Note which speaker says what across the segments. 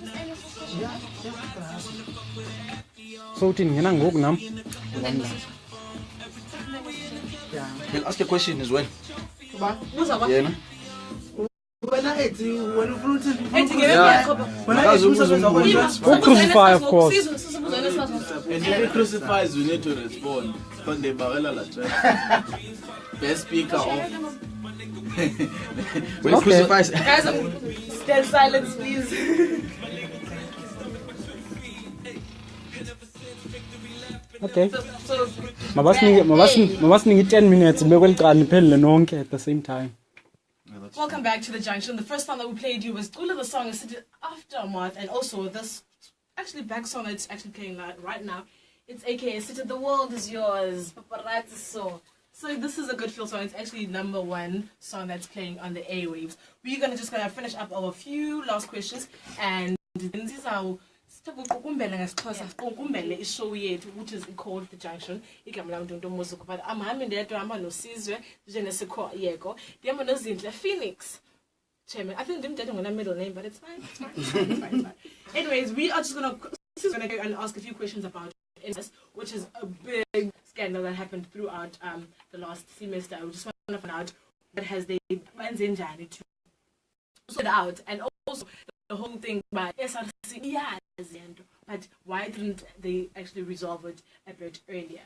Speaker 1: Yeah,
Speaker 2: So ngena ngoku nam.
Speaker 1: yeah.
Speaker 3: He'll ask a question as well.
Speaker 1: Ba?
Speaker 3: Yeah, no?
Speaker 1: Wena ethi wena ufuna ukuthi
Speaker 2: Who crucify, of course.
Speaker 4: And if he crucifies, we need to respond. Because they barrel la church. Best speaker of.
Speaker 3: When he crucifies,
Speaker 5: Guys, stand silence, please.
Speaker 2: Okay.
Speaker 5: So,
Speaker 2: Mabasiningi 10 minutes bekweliqala niphelele nonke at the same time.
Speaker 5: welcome back to the junction. The first song that we played you was Tula, the song is Aftermath, and also this actually back song that's actually playing right now. It's aka City, the world is yours. Paparazzi so this is a good feel song. It's actually #1 song that's playing on the airwaves. We're gonna finish up our few last questions, and this is our show which is called The Junction. But I'm having there to no Caesar, Yego, Phoenix. Chairman. I think I'm a middle name, but it's fine. It's fine. Anyways, we are just gonna go and ask a few questions about NS, which is a big scandal that happened throughout the last semester. I just want to find out what has they been to sort out, and also the whole thing by SRC. Yeah, but why didn't they actually resolve it a bit earlier?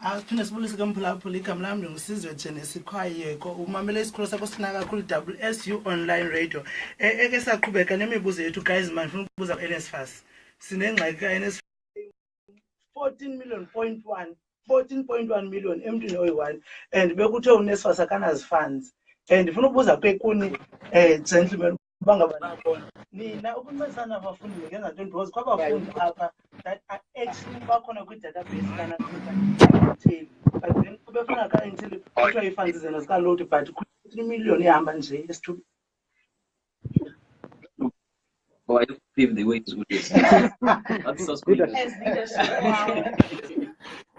Speaker 1: Aphinde sibulise kamphulaphula igama lami ngusizwe Genesis Khwayeko umamela isikhulu sakho sina kakhulu WSU online radio eke saqhubeka nemibuzo yethu guys man ngifuna ukubuza NSFAS sinengxaki ka NSFAS 14.1 million emntwini oyi1 and bekuthe uNSFAS akanazi funds and ngifuna ukubuza kwekuni gentlemen bangabana nina ukuncedisana abafundi ngenza ntoni because kwabafundi apha that are actually bakhona kwi-database kana Intel but then kubefuna ka Intel kuthiwa i-funds zena zika-load but 3 million ihamba nje esithubi.
Speaker 6: Oh, I don't believe the way it's good. That's so good.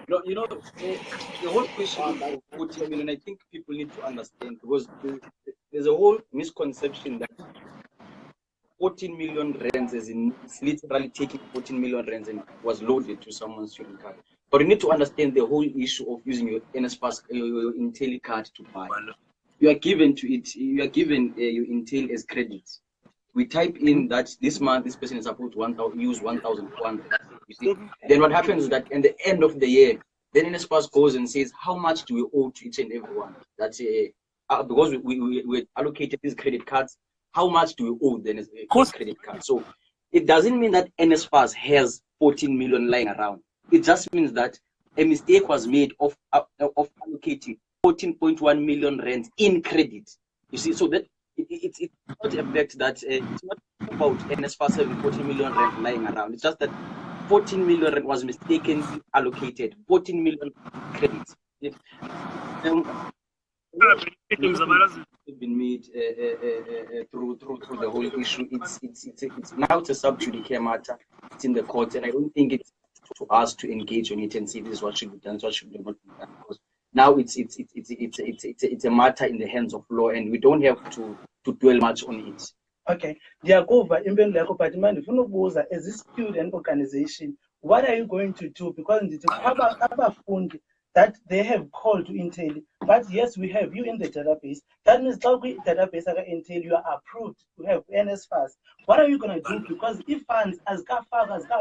Speaker 6: No, you know, the whole question of 14 million, I think people need to understand because there's a whole misconception that 14 million rands is literally taking 14 million rands and was loaded to someone's student card. But you need to understand the whole issue of using your NSFAS, your Intel card to buy. You are given your Intel as credits. We type in that this month this person is supposed to use 1,400. You see, then what happens is that at the end of the year, then NSFAS goes and says how much do we owe to each and everyone? That's because we allocated these credit cards. How much do we owe then as a credit card? So it doesn't mean that NSFAS has 14 million lying around. It just means that a mistake was made of allocating 14.1 million rands in credit. You see, so that it's not a fact that it's not about NSFAS having 14 million rand lying around. It's just that 14 million rand was mistakenly allocated. 14 million credits. Been made through the whole issue. It's now a sub judice matter. It's in the court, and I don't think it's to us to engage on it and see this is what should be done, what should not be done. Because now it's a matter in the hands of law, and we don't have to dwell much on it.
Speaker 1: Okay, Diakova, Imbenleko, but man, if you know as a student organization, what are you going to do? Because it's a fund that they have called to Intel, but yes, we have you in the database. That means the database Intel, you are approved to have NSFAS. What are you going to do? Because if funds as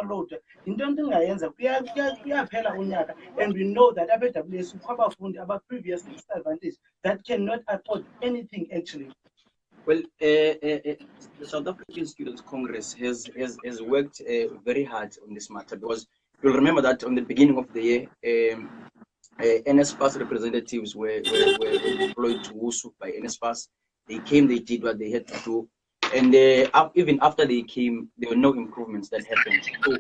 Speaker 1: load, in don't think I answer, we are unyaka, and we know that AWS fund about previous disadvantage that cannot afford anything actually.
Speaker 6: Well, the South African Students' Congress has worked very hard on this matter because you'll remember that on the beginning of the year, NSFAS representatives were deployed to WUSU by NSFAS. They came, they did what they had to do, and even after they came, there were no improvements that happened. So,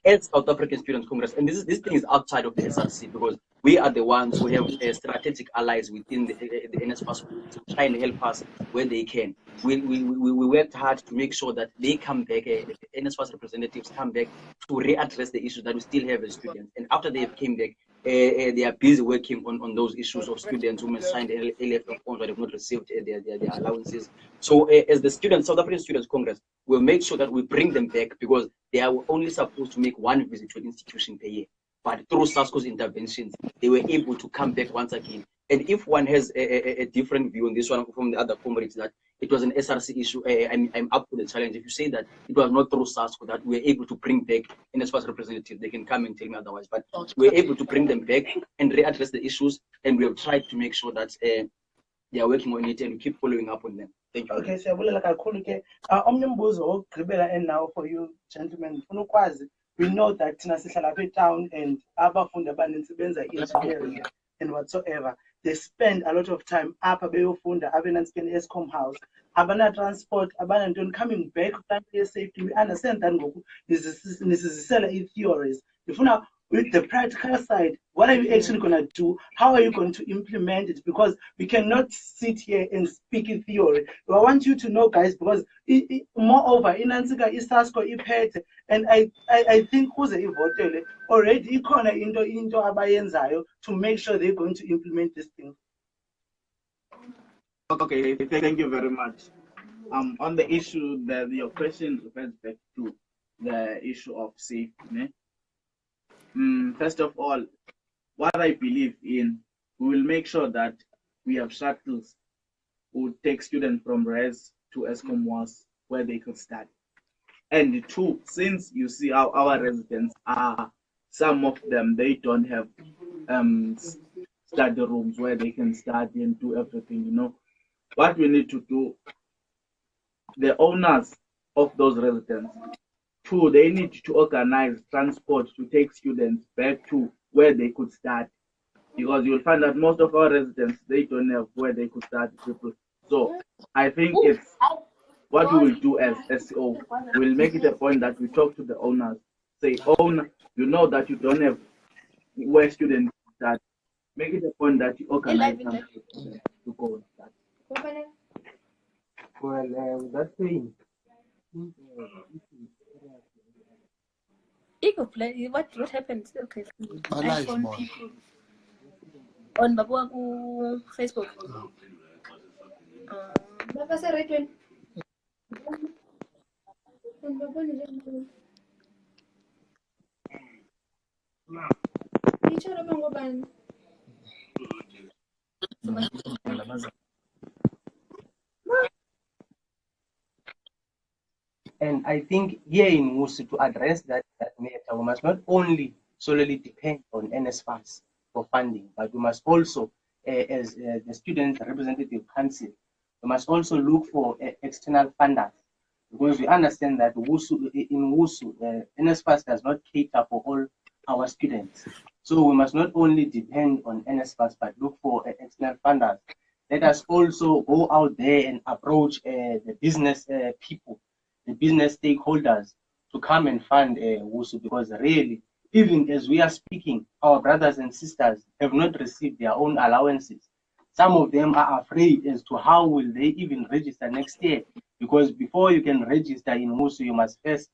Speaker 6: as South African Students' Congress, and this thing is outside of the SRC because we are the ones who have strategic allies within the NSFAS to try and help us when they can. We worked hard to make sure that they come back, the NSFAS representatives come back to readdress the issues that we still have as students. And after they came back, they are busy working on those issues of students who signed LFF forms but have not received their allowances. So as the South African Students Congress, we'll make sure that we bring them back, because they are only supposed to make one visit to an institution per year. But through Sasco's interventions, they were able to come back once again. And if one has a different view on this one from the other comrades, that it was an SRC issue, I'm up for the challenge. If you say that it was not through Sasco that we were able to bring back NSFAS representatives, they can come and tell me otherwise. But we were able to bring them back and readdress the issues, and we have tried to make sure that they are working on it, and we keep following up on them. Thank you.
Speaker 1: Okay, siyabulela kakhulu ke. Omnye umbuzo wokugqibela and now for you gentlemen, ngifuna ukwazi, we know that thina sihlala apha town and abafundi abaninzi benza engineering and whatsoever. They spend a lot of time apha beyofunda abenansikeni Eskom house. Abana transport, abana ntoni, coming back to safety. We understand that ngoku nisizisela i-theories. Ngifuna with the practical side, what are you actually going to do? How are you going to implement it? Because we cannot sit here and speak in theory. I want you to know, guys, because moreover, in Ansika, Sasco, and I think who's a already into abayenzayo to make sure they're going to implement this thing.
Speaker 4: Okay, thank you very much. On the issue that your question refers back to, the issue of safety. First of all, what I believe in, we will make sure that we have shuttles who take students from res to Eskom was where they could study. And two, since you see how our residents are, some of them, they don't have study rooms where they can study and do everything, you know. What we need to do, the owners of those residents, two, they need to organize transport to take students back to where they could study, because you'll find that most of our residents, they don't have where they could study. So I think it's what we will do as SCO. We'll make it a point that we talk to the owners, say, owner, you know that you don't have where students study. Make it a point that you organize transport to go and study.
Speaker 7: Well, with that saying,
Speaker 8: what happened? Okay. iPhone people on Babu Facebook.
Speaker 7: and I think here in Wusu, to address that matter, we must not only solely depend on NSFAS for funding, but we must also, as the Student Representative Council, we must also look for external funders, because we understand that in Wusu, NSFAS does not cater for all our students. So we must not only depend on NSFAS, but look for external funders. Let us also go out there and approach the business people, the business stakeholders, to come and fund Wusu, because really, even as we are speaking, our brothers and sisters have not received their own allowances. Some of them are afraid as to how will they even register next year, because before you can register in Wusu, you must first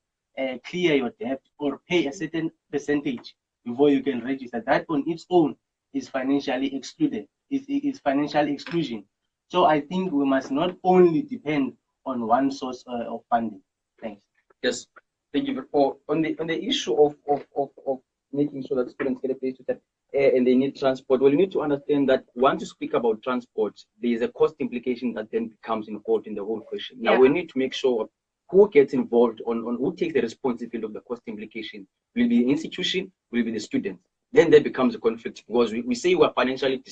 Speaker 7: clear your debt or pay a certain percentage before you can register. That on its own is financially excluded. Is financial exclusion. So I think we must not only depend on one source of funding. Thanks.
Speaker 6: Yes, thank you. On the issue of making sure that students get a place to study and they need transport, well, you need to understand that once you speak about transport, there is a cost implication that then becomes involved in the whole question. Now, we need to make sure who gets involved on who takes the responsibility of the cost implication. Will it be the institution? Will it be the student? Then there becomes a conflict, because we say we are financially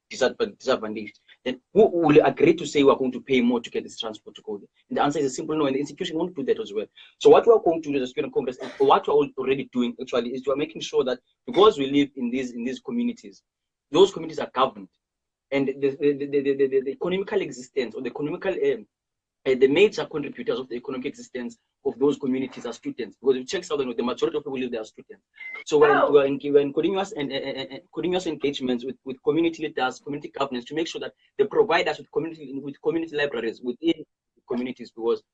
Speaker 6: disadvantaged. Then who will agree to say we are going to pay more to get this transport to go there? And the answer is a simple no, and the institution won't do that as well. So what we are going to do as a student congress, what we are already doing actually, is we are making sure that because we live in these communities, those communities are governed, and the economical existence or the economical the major contributors of the economic existence of those communities are students, because if you check Southern, the majority of people live there are students. So we're in continuous continuous engagements with community leaders, community governance, to make sure that they provide us with community libraries within communities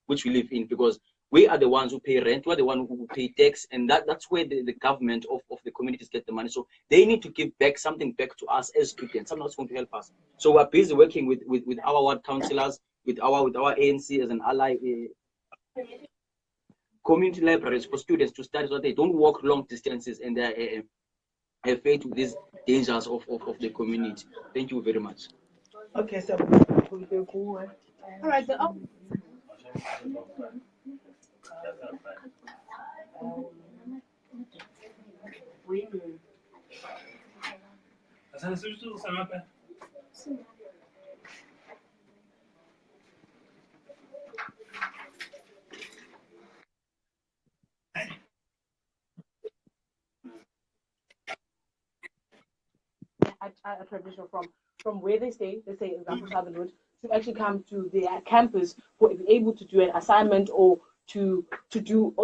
Speaker 6: which we live in, because we are the ones who pay rent, we are the ones who pay tax, and that's where the government of the communities get the money. So they need to give something back to us as students, something that's going to help us. So we're busy working with our ward councillors, with our ANC as an ally, community libraries for students to study so they don't walk long distances and they are faced with these dangers of the community. Thank you very much.
Speaker 1: Okay, so
Speaker 5: All right. At transition from where they stay, let's say example Southernwood, to actually come to their campus for be able to do an assignment or to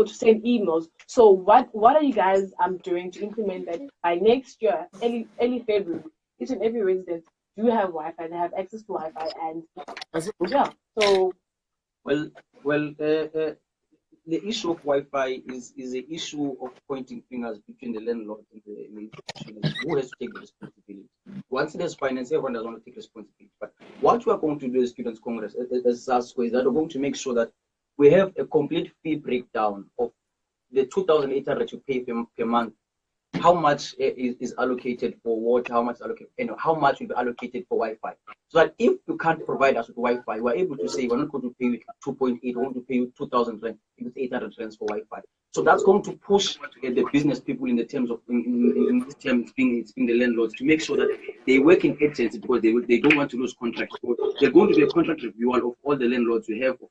Speaker 5: send emails. So what are you guys doing to implement that by next year, early February, each and every resident do have Wi-Fi, they have access to Wi-Fi, and yeah. So
Speaker 6: The issue of Wi-Fi is an issue of pointing fingers between the landlord and the institution. Who has to take the responsibility? Once there's finance, everyone does want to take responsibility. But what we are going to do as Students' Congress, as Sasco, is that we're going to make sure that we have a complete fee breakdown of the 2,800 you pay per month. How much is allocated for water, how much allocated, how much will be allocated for Wi-Fi. So that if you can't provide us with Wi-Fi, we're able to say we're not going to pay you 2.8, we're going to pay you 2,000 rand, it's 800 rands for Wi-Fi. So that's going to push the business people in the terms of in this term it's being the landlords to make sure that they work in excellence because they don't want to lose contracts. So they're going to be a contract review of all the landlords we have at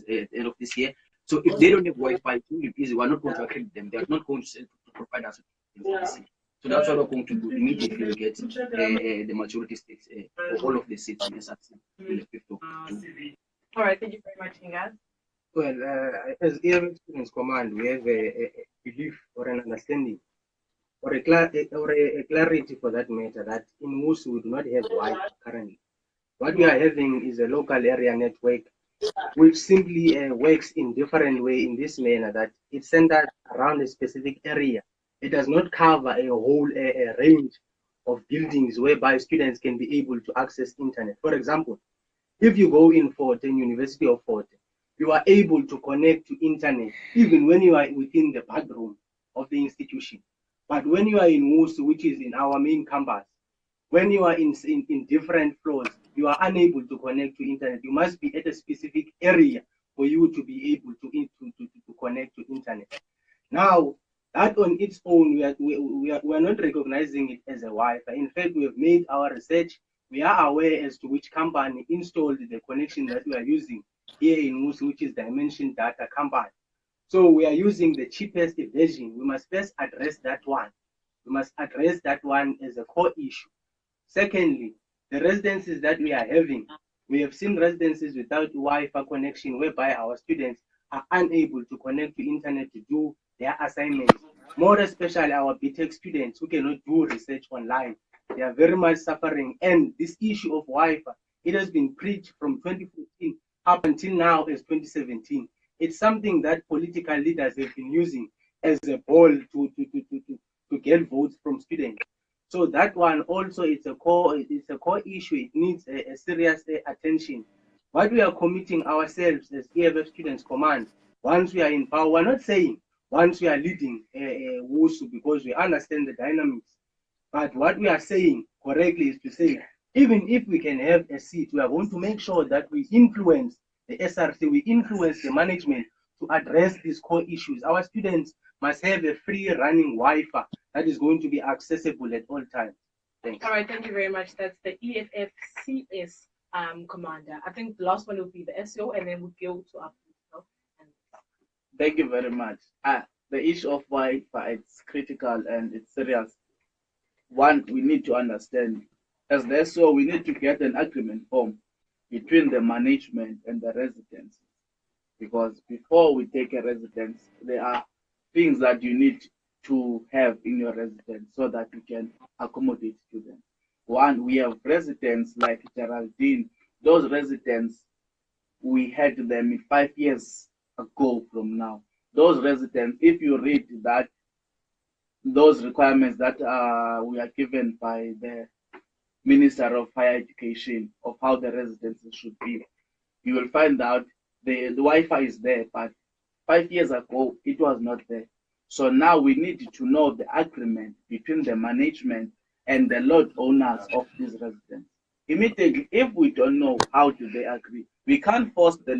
Speaker 6: the end of this year. So if they don't have Wi-Fi, it's really easy. We're not going to accredit them. They're not going to provide us with. So that's what we're going to do immediately. We get the majority states, all of the seats in SRC in the 5th of June.
Speaker 5: all right, thank you very much, Inga.
Speaker 7: Well, as EM Students Command, we have a belief or an understanding or a clarity for that matter that in Musu we do not have Wi-Fi currently. What we are having is a local area network which simply works in different way in this manner that it's centered around a specific area. It does not cover a whole range of buildings whereby students can be able to access internet. For example, if you go in Fort Hare, University of Fort Hare, you are able to connect to internet even when you are within the backroom of the institution. But when you are in Musu, which is in our main campus, when you are in different floors, you are unable to connect to internet. You must be at a specific area for you to be able to connect to internet. Now, that on its own, we are not recognizing it as a Wi-Fi. In fact, we have made our research. We are aware as to which company installed the connection that we are using here in Musu, which is Dimension Data Company. So we are using the cheapest version. We must first address that one. We must address that one as a core issue. Secondly, the residences that we are having, we have seen residences without Wi-Fi connection whereby our students are unable to connect to internet to do their assignments. More especially our BTech students who cannot do research online. They are very much suffering. And this issue of Wi-Fi, it has been preached from 2014 up until now as 2017. It's something that political leaders have been using as a ball to get votes from students. So that one also it's a core issue. It needs a serious attention. What we are committing ourselves as EFF Students Command, once we are in power, we're not saying once we are leading WUSU because we understand the dynamics. But what we are saying correctly is to say, even if we can have a seat, we are going to make sure that we influence the SRC, we influence the management to address these core issues. Our students must have a free running Wi-Fi that is going to be accessible at all times. Thanks.
Speaker 5: All right, thank you very much. That's the EFFCS commander. I think the last one will be the SO, and then we'll go to our.
Speaker 4: Thank you very much. The issue of Wi-Fi, it's critical and it's serious. One, we need to understand, as the SO, we need to get an agreement form between the management and the residents. Because before we take a residence, there are things that you need to have in your residence so that you can accommodate to them. One, we have residents like Geraldine. Those residents, we had them 5 years ago from now. Those residents, if you read that, those requirements that we are given by the Minister of Higher Education of how the residences should be, you will find out the Wi-Fi is there, but 5 years ago it was not there. So now we need to know the agreement between the management and the lot owners of these residents. Immediately, if we don't know how do they agree, we can't force the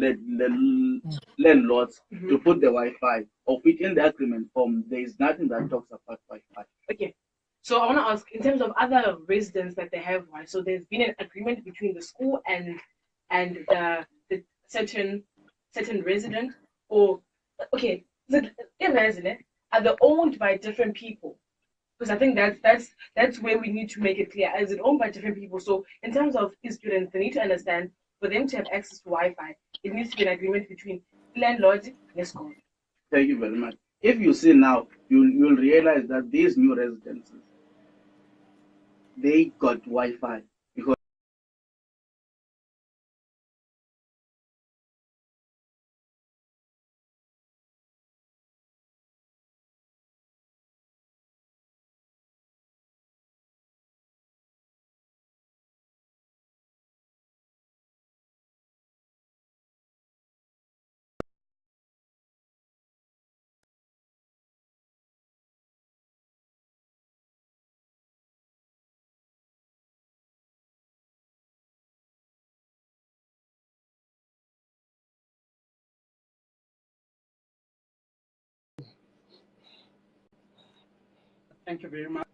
Speaker 4: landlords to put the Wi-Fi, or within the agreement form, there is nothing that talks about Wi-Fi.
Speaker 5: Okay. So I want to ask, in terms of other residents that they have, right? So there's been an agreement between the school and the certain resident, or okay, the resident are they owned by different people? Because I think that's where we need to make it clear. Is it owned by different people? So in terms of these students, they need to understand for them to have access to Wi-Fi, it needs to be an agreement between landlord and school.
Speaker 4: Thank you very much. If you see now, you'll realize that these new residences, they got Wi-Fi because
Speaker 2: Thank you very much.